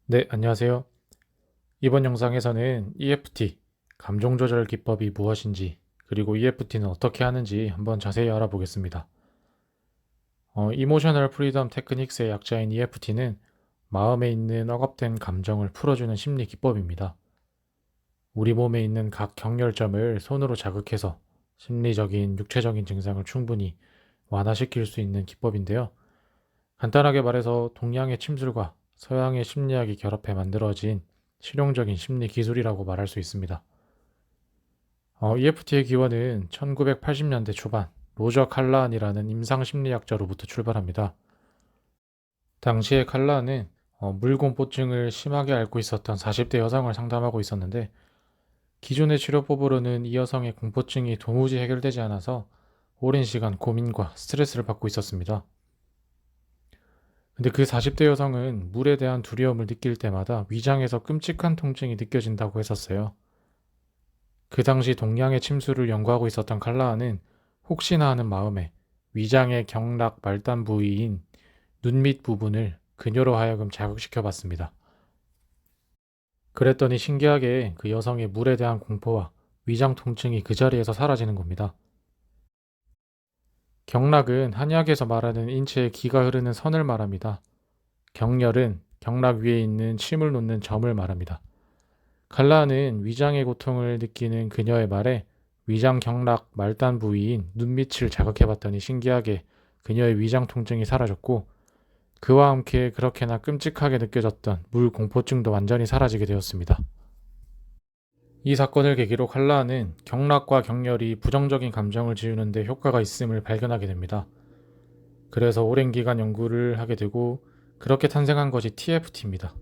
네, 안녕하세요. 이번 영상에서는 EFT, 감정 조절 기법이 무엇인지, 그리고 EFT는 어떻게 하는지 한번 자세히 알아보겠습니다. 이모셔널 프리덤 테크닉스의 약자인 EFT는 마음에 있는 억압된 감정을 풀어주는 심리 기법입니다. 우리 몸에 있는 각 경혈점을 손으로 자극해서 심리적인, 육체적인 증상을 충분히 완화시킬 수 있는 기법인데요. 간단하게 말해서 동양의 침술과 서양의 심리학이 결합해 만들어진 실용적인 심리 기술이라고 말할 수 있습니다. EFT의 기원은 1980년대 초반 로저 칼라한이라는 임상심리학자로부터 출발합니다. 당시에 칼라한은 물공포증을 심하게 앓고 있었던 40대 여성을 상담하고 있었는데 기존의 치료법으로는 이 여성의 공포증이 도무지 해결되지 않아서 오랜 시간 고민과 스트레스를 받고 있었습니다. 근데 그 40대 여성은 물에 대한 두려움을 느낄 때마다 위장에서 끔찍한 통증이 느껴진다고 했었어요. 그 당시 동양의 침수를 연구하고 있었던 칼라하는 혹시나 하는 마음에 위장의 경락 말단 부위인 눈 밑 부분을 그녀로 하여금 자극시켜 봤습니다. 그랬더니 신기하게 그 여성의 물에 대한 공포와 위장 통증이 그 자리에서 사라지는 겁니다. 경락은 한의학에서 말하는 인체에 기가 흐르는 선을 말합니다. 경렬은 경락 위에 있는 침을 놓는 점을 말합니다. 칼라는 위장의 고통을 느끼는 그녀의 말에 위장 경락 말단 부위인 눈밑을 자극해봤더니 신기하게 그녀의 위장 통증이 사라졌고 그와 함께 그렇게나 끔찍하게 느껴졌던 물 공포증도 완전히 사라지게 되었습니다. 이 사건을 계기로 칼라는 경락과 경렬이 부정적인 감정을 지우는 데 효과가 있음을 발견하게 됩니다. 그래서 오랜 기간 연구를 하게 되고 그렇게 탄생한 것이 TFT입니다.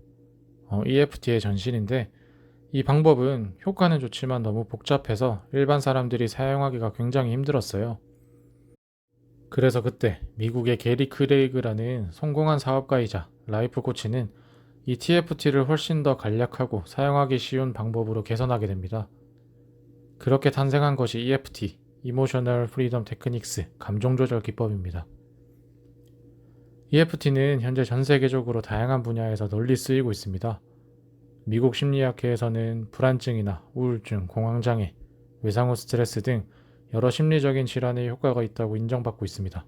EFT의 전신인데 이 방법은 효과는 좋지만 너무 복잡해서 일반 사람들이 사용하기가 굉장히 힘들었어요. 그래서 그때 미국의 게리 크레이그라는 성공한 사업가이자 라이프 코치는 이 TFT를 훨씬 더 간략하고 사용하기 쉬운 방법으로 개선하게 됩니다. 그렇게 탄생한 것이 EFT, Emotional Freedom Techniques, 감정 조절 기법입니다. EFT는 현재 전 세계적으로 다양한 분야에서 널리 쓰이고 있습니다. 미국 심리학회에서는 불안증이나 우울증, 공황장애, 외상후 스트레스 등 여러 심리적인 질환에 효과가 있다고 인정받고 있습니다.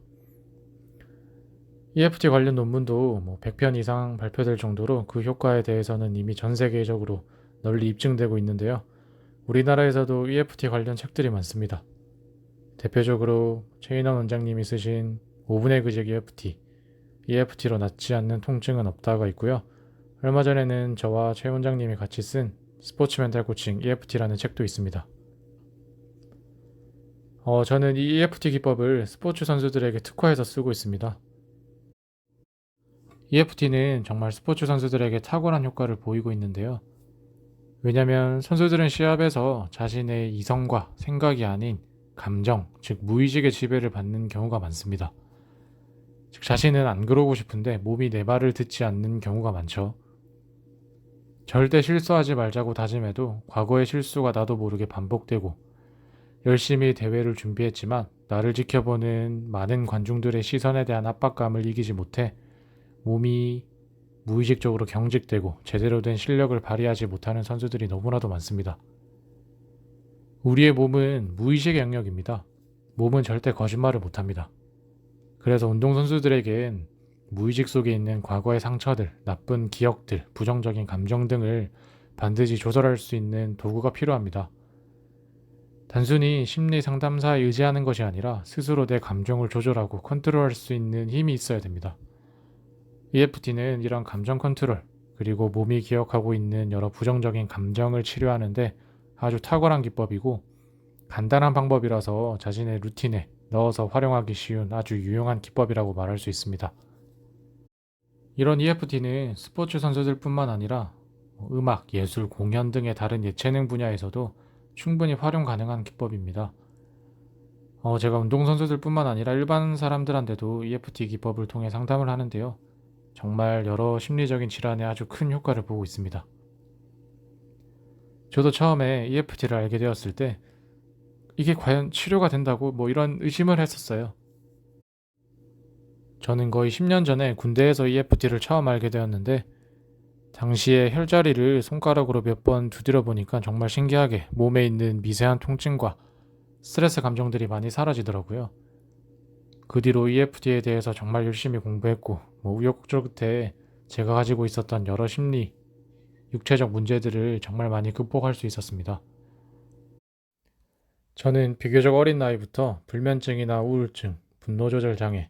EFT 관련 논문도 100편 이상 발표될 정도로 그 효과에 대해서는 이미 전 세계적으로 널리 입증되고 있는데요. 우리나라에서도 EFT 관련 책들이 많습니다. 대표적으로 최인원 원장님이 쓰신 5분의 그직 EFT, EFT로 낫지 않는 통증은 없다가 있고요. 얼마 전에는 저와 최 원장님이 같이 쓴 스포츠 멘탈 코칭 EFT라는 책도 있습니다. 저는 이 EFT 기법을 스포츠 선수들에게 특화해서 쓰고 있습니다. EFT는 정말 스포츠 선수들에게 탁월한 효과를 보이고 있는데요. 왜냐하면 선수들은 시합에서 자신의 이성과 생각이 아닌 감정, 즉 무의식의 지배를 받는 경우가 많습니다. 즉 자신은 안 그러고 싶은데 몸이 내 말을 듣지 않는 경우가 많죠. 절대 실수하지 말자고 다짐해도 과거의 실수가 나도 모르게 반복되고 열심히 대회를 준비했지만 나를 지켜보는 많은 관중들의 시선에 대한 압박감을 이기지 못해 몸이 무의식적으로 경직되고 제대로 된 실력을 발휘하지 못하는 선수들이 너무나도 많습니다. 우리의 몸은 무의식의 영역입니다. 몸은 절대 거짓말을 못합니다. 그래서 운동선수들에겐 무의식 속에 있는 과거의 상처들, 나쁜 기억들, 부정적인 감정 등을 반드시 조절할 수 있는 도구가 필요합니다. 단순히 심리 상담사에 의지하는 것이 아니라 스스로 내 감정을 조절하고 컨트롤할 수 있는 힘이 있어야 됩니다. EFT는 이런 감정 컨트롤, 그리고 몸이 기억하고 있는 여러 부정적인 감정을 치료하는데 아주 탁월한 기법이고 간단한 방법이라서 자신의 루틴에 넣어서 활용하기 쉬운 아주 유용한 기법이라고 말할 수 있습니다. 이런 EFT는 스포츠 선수들뿐만 아니라 음악, 예술, 공연 등의 다른 예체능 분야에서도 충분히 활용 가능한 기법입니다. 제가 운동선수들뿐만 아니라 일반 사람들한테도 EFT 기법을 통해 상담을 하는데요. 정말 여러 심리적인 질환에 아주 큰 효과를 보고 있습니다. 저도 처음에 EFT를 알게 되었을 때 이게 과연 치료가 된다고 이런 의심을 했었어요. 저는 거의 10년 전에 군대에서 EFT를 처음 알게 되었는데 당시에 혈자리를 손가락으로 몇 번 두드려 보니까 정말 신기하게 몸에 있는 미세한 통증과 스트레스 감정들이 많이 사라지더라고요. 그 뒤로 EFT에 대해서 정말 열심히 공부했고, 우여곡절 끝에 제가 가지고 있었던 여러 심리, 육체적 문제들을 정말 많이 극복할 수 있었습니다. 저는 비교적 어린 나이부터 불면증이나 우울증, 분노조절 장애,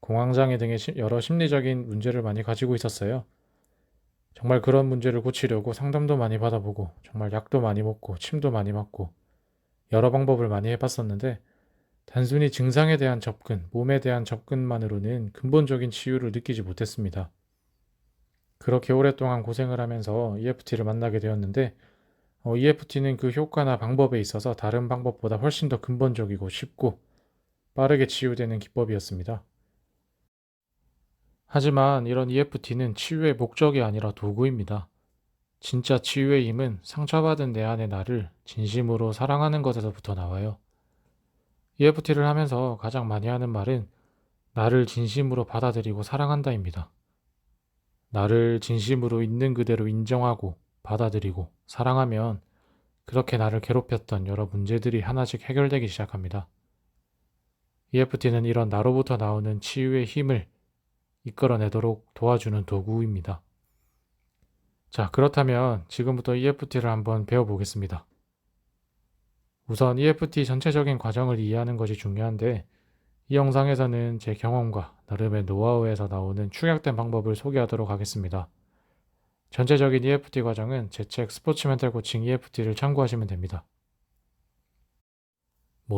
공황장애 등의 여러 심리적인 문제를 많이 가지고 있었어요. 정말 그런 문제를 고치려고 상담도 많이 받아보고, 정말 약도 많이 먹고, 침도 많이 맞고, 여러 방법을 많이 해봤었는데, 단순히 증상에 대한 접근, 몸에 대한 접근만으로는 근본적인 치유를 느끼지 못했습니다. 그렇게 오랫동안 고생을 하면서 EFT를 만나게 되었는데, EFT는 그 효과나 방법에 있어서 다른 방법보다 훨씬 더 근본적이고 쉽고 빠르게 치유되는 기법이었습니다. 하지만 이런 EFT는 치유의 목적이 아니라 도구입니다. 진짜 치유의 힘은 상처받은 내 안의 나를 진심으로 사랑하는 것에서부터 나와요. EFT를 하면서 가장 많이 하는 말은 나를 진심으로 받아들이고 사랑한다입니다. 나를 진심으로 있는 그대로 인정하고 받아들이고 사랑하면 그렇게 나를 괴롭혔던 여러 문제들이 하나씩 해결되기 시작합니다. EFT는 이런 나로부터 나오는 치유의 힘을 이끌어내도록 도와주는 도구입니다. 자, 그렇다면 지금부터 EFT를 한번 배워보겠습니다. 우선 EFT 전체적인 과정을 이해하는 것이 중요한데, 이 영상에서는 제 경험과 나름의 노하우에서 나오는 축약된 방법을 소개하도록 하겠습니다. 전체적인 EFT 과정은 제 책 스포츠 멘탈 코칭 EFT를 참고하시면 됩니다.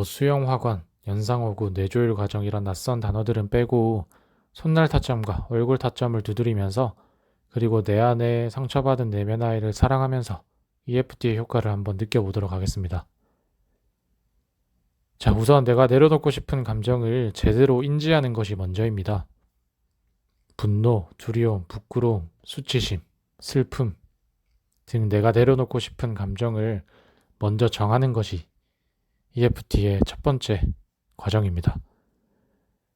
수영 학원, 연상호구, 뇌조율 과정 이런 낯선 단어들은 빼고 손날 타점과 얼굴 타점을 두드리면서 그리고 내 안에 상처받은 내면 아이를 사랑하면서 EFT의 효과를 한번 느껴보도록 하겠습니다. 자, 우선 내가 내려놓고 싶은 감정을 제대로 인지하는 것이 먼저입니다. 분노, 두려움, 부끄러움, 수치심, 슬픔 등 내가 내려놓고 싶은 감정을 먼저 정하는 것이 EFT의 첫 번째 과정입니다.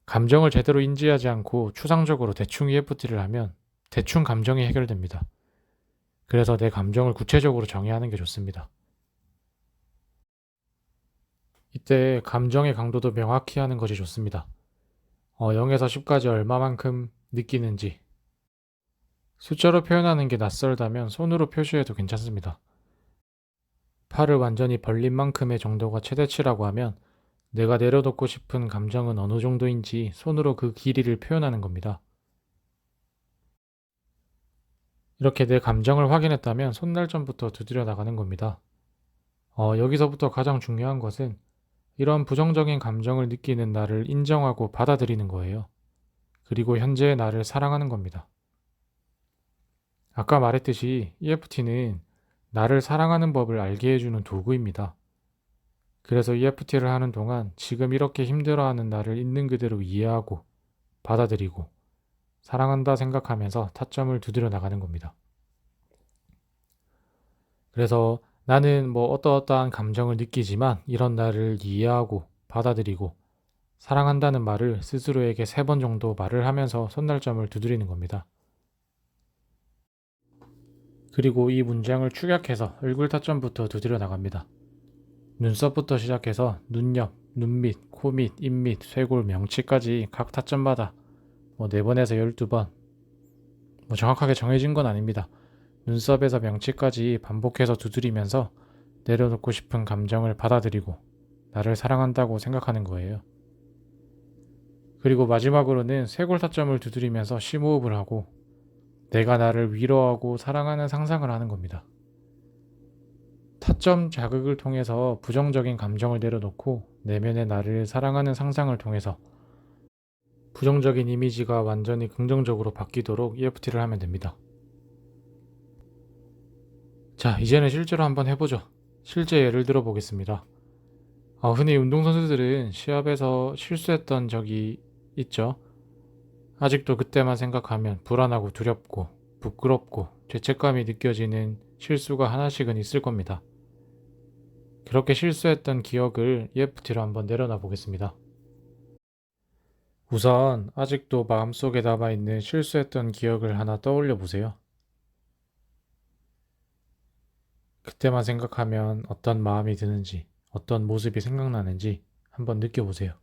감정을 제대로 인지하지 않고 추상적으로 대충 EFT를 하면 대충 감정이 해결됩니다. 그래서 내 감정을 구체적으로 정의하는 게 좋습니다. 이때 감정의 강도도 명확히 하는 것이 좋습니다. 0에서 10까지 얼마만큼 느끼는지 숫자로 표현하는 게 낯설다면 손으로 표시해도 괜찮습니다. 팔을 완전히 벌린 만큼의 정도가 최대치라고 하면 내가 내려놓고 싶은 감정은 어느 정도인지 손으로 그 길이를 표현하는 겁니다. 이렇게 내 감정을 확인했다면 손날점부터 두드려 나가는 겁니다. 여기서부터 가장 중요한 것은 이런 부정적인 감정을 느끼는 나를 인정하고 받아들이는 거예요. 그리고 현재의 나를 사랑하는 겁니다. 아까 말했듯이 EFT는 나를 사랑하는 법을 알게 해주는 도구입니다. 그래서 EFT를 하는 동안 지금 이렇게 힘들어하는 나를 있는 그대로 이해하고 받아들이고 사랑한다 생각하면서 타점을 두드려 나가는 겁니다. 그래서 나는 어떠어떠한 감정을 느끼지만 이런 나를 이해하고 받아들이고 사랑한다는 말을 스스로에게 3번 정도 말을 하면서 손날점을 두드리는 겁니다. 그리고 이 문장을 축약해서 얼굴 타점부터 두드려 나갑니다. 눈썹부터 시작해서 눈옆, 눈밑, 코밑, 입밑, 쇄골, 명치까지 각 타점마다 4번에서 12번 정확하게 정해진 건 아닙니다. 눈썹에서 명치까지 반복해서 두드리면서 내려놓고 싶은 감정을 받아들이고 나를 사랑한다고 생각하는 거예요. 그리고 마지막으로는 쇄골 타점을 두드리면서 심호흡을 하고 내가 나를 위로하고 사랑하는 상상을 하는 겁니다. 타점 자극을 통해서 부정적인 감정을 내려놓고 내면의 나를 사랑하는 상상을 통해서 부정적인 이미지가 완전히 긍정적으로 바뀌도록 EFT를 하면 됩니다. 자, 이제는 실제로 한번 해보죠. 실제 예를 들어 보겠습니다. 흔히 운동선수들은 시합에서 실수했던 적이 있죠. 아직도 그때만 생각하면 불안하고 두렵고 부끄럽고 죄책감이 느껴지는 실수가 하나씩은 있을 겁니다. 그렇게 실수했던 기억을 EFT로 한번 내려놔 보겠습니다. 우선 아직도 마음속에 남아있는 실수했던 기억을 하나 떠올려 보세요. 그때만 생각하면 어떤 마음이 드는지, 어떤 모습이 생각나는지 한번 느껴보세요.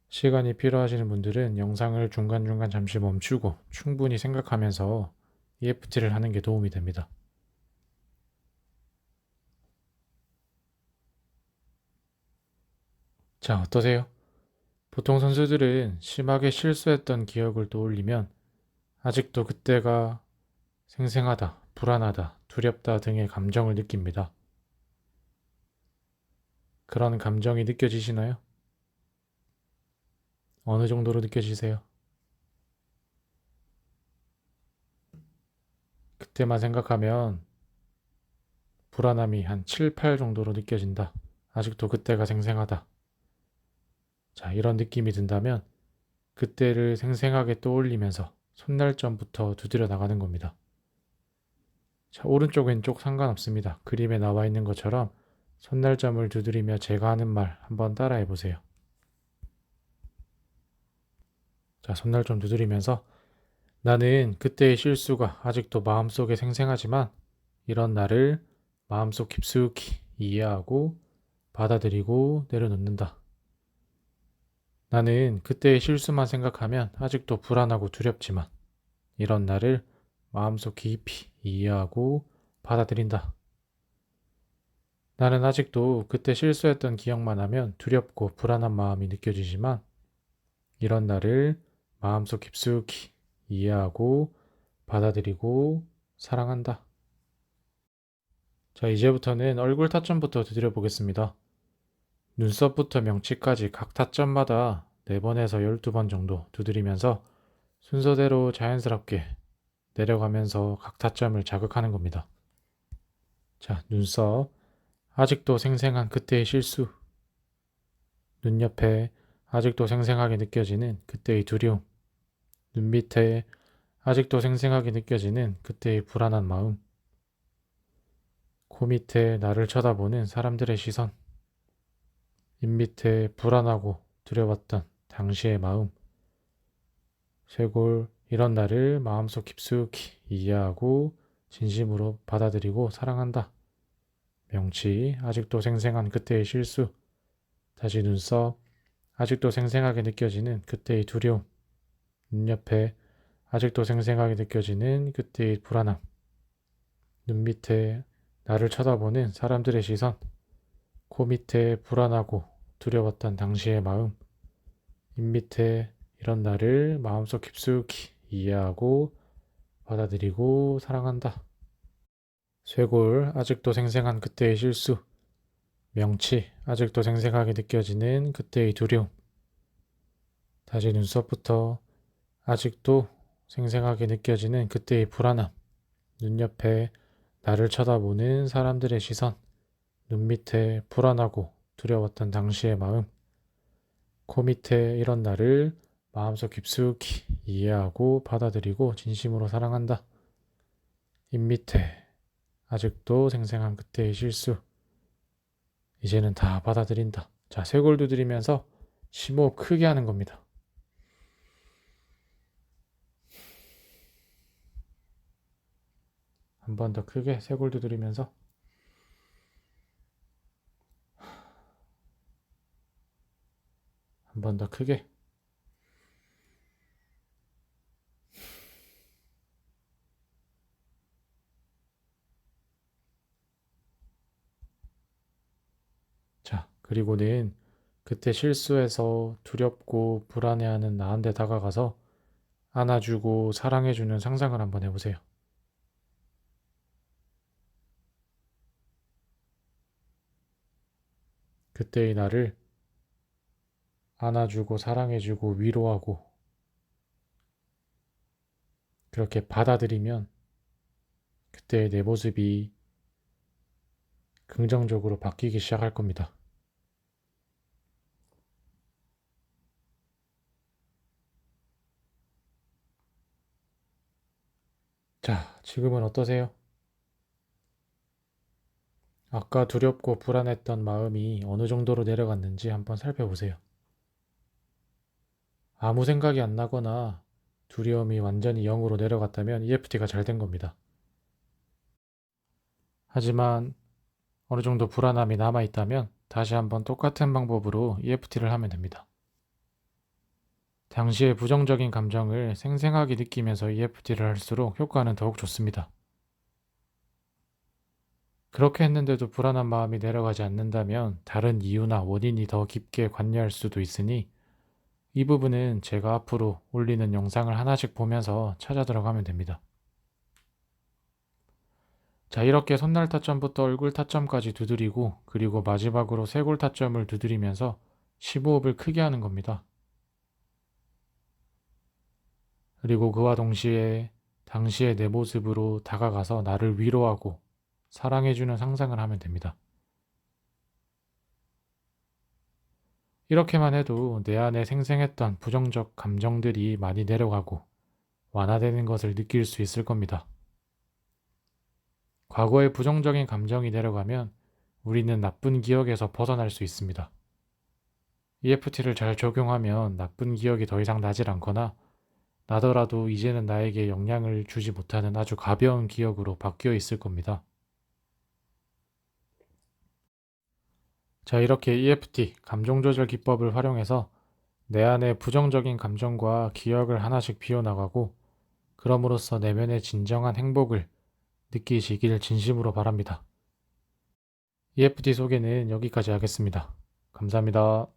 시간이 필요하시는 분들은 영상을 중간중간 잠시 멈추고 충분히 생각하면서 EFT를 하는 게 도움이 됩니다. 자, 어떠세요? 보통 선수들은 심하게 실수했던 기억을 떠올리면 아직도 그때가 생생하다, 불안하다, 두렵다 등의 감정을 느낍니다. 그런 감정이 느껴지시나요? 어느 정도로 느껴지세요? 그때만 생각하면 불안함이 한 7, 8 정도로 느껴진다. 아직도 그때가 생생하다. 자, 이런 느낌이 든다면 그때를 생생하게 떠올리면서 손날점부터 두드려 나가는 겁니다. 자, 오른쪽, 왼쪽 상관없습니다. 그림에 나와 있는 것처럼 손날점을 두드리며 제가 하는 말 한번 따라해 보세요. 자, 손날점 두드리면서 나는 그때의 실수가 아직도 마음속에 생생하지만 이런 나를 마음속 깊숙이 이해하고 받아들이고 내려놓는다. 나는 그때의 실수만 생각하면 아직도 불안하고 두렵지만 이런 나를 마음속 깊이 이해하고 받아들인다. 나는 아직도 그때 실수했던 기억만 하면 두렵고 불안한 마음이 느껴지지만 이런 나를 마음속 깊숙이 이해하고 받아들이고 사랑한다. 자, 이제부터는 얼굴 타점부터 두드려 보겠습니다. 눈썹부터 명치까지 각 타점마다 4번에서 12번 정도 두드리면서 순서대로 자연스럽게 내려가면서 각 타점을 자극하는 겁니다. 자, 눈썹. 아직도 생생한 그때의 실수. 눈 옆에 아직도 생생하게 느껴지는 그때의 두려움. 눈 밑에 아직도 생생하게 느껴지는 그때의 불안한 마음. 코 밑에 나를 쳐다보는 사람들의 시선. 입 밑에 불안하고 두려웠던 당시의 마음. 쇄골, 이런 나를 마음속 깊숙이 이해하고 진심으로 받아들이고 사랑한다. 명치, 아직도 생생한 그때의 실수. 다시 눈썹, 아직도 생생하게 느껴지는 그때의 두려움. 눈 옆에 아직도 생생하게 느껴지는 그때의 불안함. 눈 밑에 나를 쳐다보는 사람들의 시선. 코 밑에 불안하고 두려웠던 당시의 마음. 입 밑에 이런 나를 마음속 깊숙이 이해하고 받아들이고 사랑한다. 쇄골, 아직도 생생한 그때의 실수. 명치, 아직도 생생하게 느껴지는 그때의 두려움. 다시 눈썹부터 아직도 생생하게 느껴지는 그때의 불안함. 눈 옆에 나를 쳐다보는 사람들의 시선. 눈 밑에 불안하고 두려웠던 당시의 마음. 코 밑에 이런 나를 마음속 깊숙이 이해하고 받아들이고 진심으로 사랑한다. 입 밑에 아직도 생생한 그때의 실수. 이제는 다 받아들인다. 자, 쇄골 두드리면서 심호흡 크게 하는 겁니다. 한 번 더 크게 쇄골 두드리면서 한 번 더 크게. 자, 그리고는 그때 실수해서 두렵고 불안해하는 나한테 다가가서 안아주고 사랑해주는 상상을 한번 해보세요. 그때의 나를 안아주고 사랑해주고 위로하고 그렇게 받아들이면 그때의 내 모습이 긍정적으로 바뀌기 시작할 겁니다. 자, 지금은 어떠세요? 아까 두렵고 불안했던 마음이 어느 정도로 내려갔는지 한번 살펴보세요. 아무 생각이 안 나거나 두려움이 완전히 0으로 내려갔다면 EFT가 잘 된 겁니다. 하지만 어느 정도 불안함이 남아있다면 다시 한번 똑같은 방법으로 EFT를 하면 됩니다. 당시의 부정적인 감정을 생생하게 느끼면서 EFT를 할수록 효과는 더욱 좋습니다. 그렇게 했는데도 불안한 마음이 내려가지 않는다면 다른 이유나 원인이 더 깊게 관여할 수도 있으니 이 부분은 제가 앞으로 올리는 영상을 하나씩 보면서 찾아 들어가면 됩니다. 자, 이렇게 손날 타점부터 얼굴 타점까지 두드리고 그리고 마지막으로 쇄골 타점을 두드리면서 15호흡을 크게 하는 겁니다. 그리고 그와 동시에 당시의 내 모습으로 다가가서 나를 위로하고 사랑해주는 상상을 하면 됩니다. 이렇게만 해도 내 안에 생생했던 부정적 감정들이 많이 내려가고 완화되는 것을 느낄 수 있을 겁니다. 과거의 부정적인 감정이 내려가면 우리는 나쁜 기억에서 벗어날 수 있습니다. EFT를 잘 적용하면 나쁜 기억이 더 이상 나질 않거나 나더라도 이제는 나에게 영향을 주지 못하는 아주 가벼운 기억으로 바뀌어 있을 겁니다. 자, 이렇게 EFT, 감정조절 기법을 활용해서 내 안의 부정적인 감정과 기억을 하나씩 비워나가고 그럼으로써 내면의 진정한 행복을 느끼시길 진심으로 바랍니다. EFT 소개는 여기까지 하겠습니다. 감사합니다.